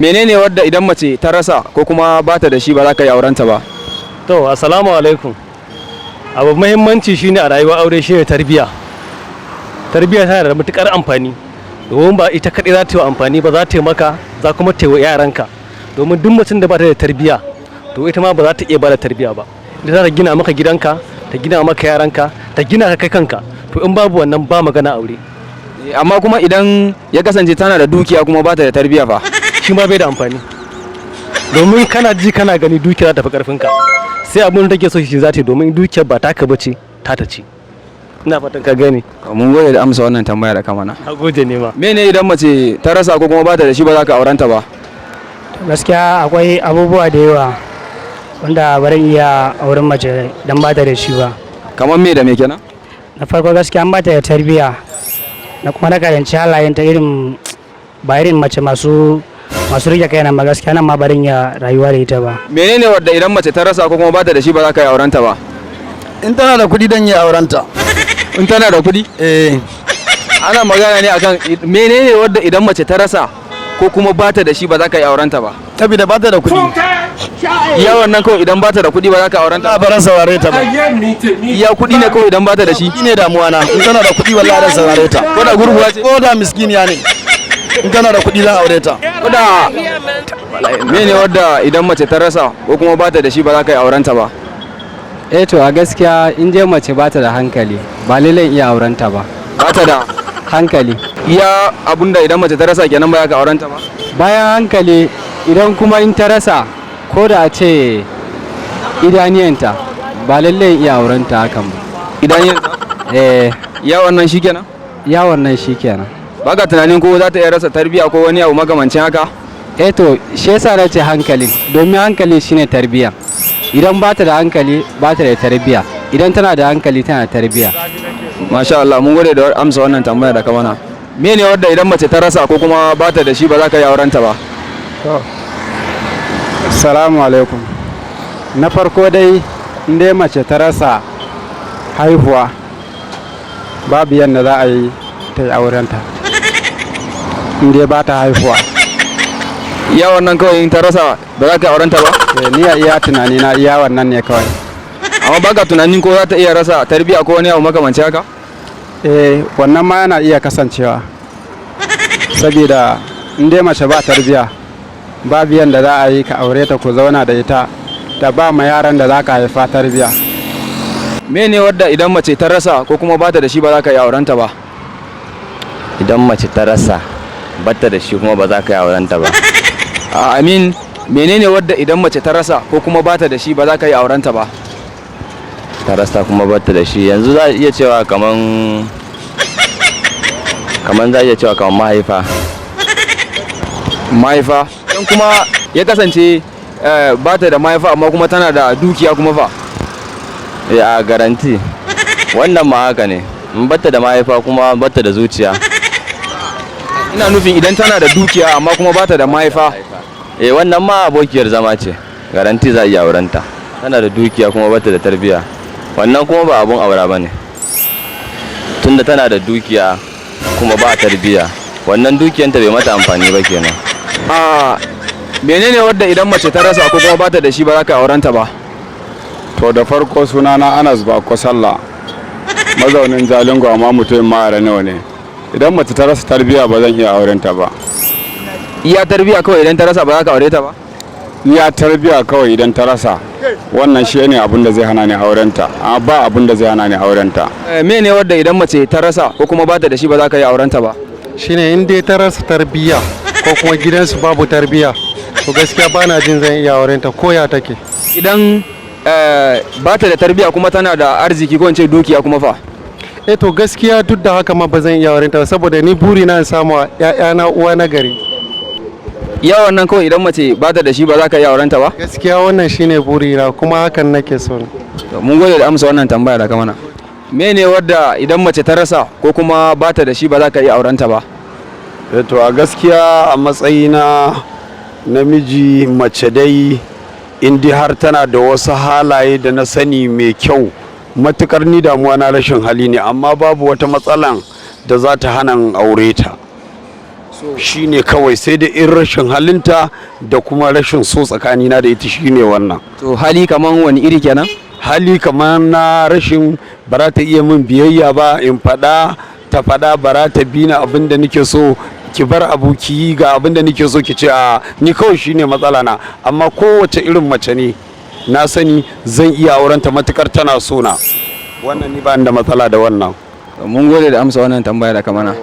Menene wadda idan mace ta rasa ko kuma ba ta da shi ba za ka yi aurenta ba? To, assalamu alaikum. Abu muhimmanci shine a rayuwar aure shine tarbiyya. Tarbiyya tana da matukar amfani. Domin ba ita kaɗai za ta yi amfani ba, za ta yi maka, za kuma ta yi wa yaranka. Domin duk mutum da ba ta da tarbiyya, to ita ma ba za ta iya ba da tarbiyya ba. Ita za ta gina maka gidanka, ta gina maka yaranka, ta gina ka kai kanka. To in babu wannan ba magana aure. Amma kuma idan ya kasance tana da dukiya kuma ba ta da tarbiyya fa? Shi ma bai da amfani. Domin kana ji kana gani dukiya ta fi karfinka. Sai abin da take so shi za ta yi, domin dukiyar ba taka bace, ta ce. Ina fatan ka gane. Mun gode da amsa wannan tambaya da kamana. Na gode ne ma. Mene idan mace ta rasa ko kuma ba ta da shi ba za ka aurenta ba? Gaskiya akwai abubuwa da yawa wanda ba zan iya auren mace dan ba ta da shi ba. Kamar me da me kenan? Na farko gaskiya an ba ta da tarbiyya, na kuma na karanci halayenta irin ba irin mace masu rike kai nan ba, gaskiya nan ma barin ya rayuwa da ita ba. Menene wadda idan mace ta rasa ko kuma ba ta da shi ba za ka yi aurenta ba? In tana da kuɗi dan yi aurenta. In tana da kuɗi? Ana magana ne akan menene wadda idan mace ta rasa ko kuma ba ta da shi ba za ka yi aurenta ba? Saboda ba ta da kuɗi. Iya wannan kawai idan ba ta da kuɗi ba za ka aurenta ba? Ba ran saurare ta ba. Iya kuɗi ne kawai idan ba ta da shi? Kuɗi ne damuwa na. In tana da kuɗi wallahi ran saurare ta. Ko da gurguwa ce? Ko da miskiniya ne. In tana da kuɗi zan aure ta. Ko da mene wadda idan mace ta rasa ko kuma ba ta da shi ba za ka yi aurenta ba? To a gaskiya in je mace ba ta da hankali ba lallai iya aurenta ba. Ba ta da Hankali. iya abunda idan mace ta rasa kenan ba za ka aurenta ba? Bayan hankali, idan kuma in ta rasa ko da a ce idaniyanta ba lallai iya aurenta hakan ba. Idan yin iya wannan shi kenan? Ya wannan shi kenan. Ba ka tunanin ko za ta iya rasa tarbiyya ko wani abu makamancin haka? To shi yasa na ce hankali, domin hankali shine tarbiyya. Idan ba ta da hankali ba ta da tarbiyya, idan tana da hankali tana da tarbiyya. Masha Allah, mun gode da amsa wannan tambaya da kamana. Mene wadda idan mace ta rasa ko kuma ba ta da shi ba za ka yi aurenta ba? Assalamu alaikum. Na farko dai in dai mace ta rasa haihuwa babu yadda za a yi ta yi aurenta. In dai ba ta haihuwa. Iya wannan kawai in ta rasa ba za ka yi aurenta ba? Ni a iya tunani na iya wannan ne kawai. Amma ba ka tunanin ko za ta iya rasa tarbiyya ko wani abu makamancin haka? Wannan ma yana iya kasancewa. Saboda in dai mace ba tarbiyya babu yadda za a yi ka aure ta ku zauna da ita da ba ma yaran da za ka haifa tarbiyya. Mene wadda idan mace ta rasa ko kuma ba ta da shi ba za ka yi aurenta ba? Idan mace ta rasa bata da shi kuma ba za ka yi aurenta ba. Amin, menene wadda idan mace ta rasa ko kuma ba ta da shi ba za ka yi aurenta ba? Ta rasa kuma bata da shi, yanzu za a iya cewa kaman za a iya cewa kaman mahaifa. Mahaifa? Don kuma ya kasance ba ta da mahaifa amma kuma tana da dukiya kuma fa? A garanti wannan ma haka ne, in bata da mahaifa kuma bata da zuciya. Ina nufin idan tana da dukiya amma kuma ba ta da mahaifa. Wannan ma abokiyar zama ce, garanti za a iya aurenta. Tana da dukiya kuma bata da tarbiyya, wannan kuma ba abun aura ba ne. Tunda tana da dukiya kuma ba tarbiyya, wannan dukiyanta bai mata amfani ba kenan. Menene wadda idan mace ta rasa ko kuma ba ta da shi ba za ka yi aurenta ba? To da farko sunana Anas Bako Sallah, mazaunin Jalingo amma mutumin Mara nawa ne. Idan mace ta rasa tarbiyya ba zan iya aurenta ba. Iya tarbiyya kawai idan ta rasa ba za ka aure ta ba? Iya tarbiyya kawai idan ta rasa, wannan shi ne abin da zai hana ni aurenta, amma ba abin da zai hana ni aurenta. Mene wadda idan mace ta rasa ko kuma ba ta da shi ba za ka yi aurenta ba? Shine in dai ta rasa tarbiyya ko kuma gidansu babu tarbiyya, to gaskiya bana jin zan iya aurenta ko ya take. Idan ba ta da tarbiyya kuma tana da arziki ko in ce dukiya kuma fa? To gaskiya duk da haka ma ba zan iya aurenta saboda ni buri na samu ƴaƴana uwa na gari. Iya wannan kawai idan mace ba ta da shi ba za ka yi aurenta ba? Gaskiya wannan shine buri na kuma hakan nake so. Mun gode da amsa wannan tambaya da kamana. Mene wadda idan mace ta rasa ko kuma ba ta da shi ba za ka yi aurenta ba? To a gaskiya a matsayina namiji, mace dai in dai har tana da wasu halaye da na sani mai kyau, matukar ni damuwa na rashin hali ne, amma babu wata matsalan da za ta hana aure ta. shine kawai, sai da in rashin halinta da kuma rashin so tsakanina da ita shine wannan. to hali kaman wani iri kenan? Hali kamar na rashin bara ta iya min biyayya ba, in faɗa ta faɗa bara ta bi na abin da nake so, ki bar abu ki yi ga abin da nake so ki ce a ni kawai shine matsala na. Amma kowace irin mace ne na sani zan iya aurenta matukar tana so na, wannan ni ba da matsala da wannan. mun gode da amsa wannan tambaya da kamana.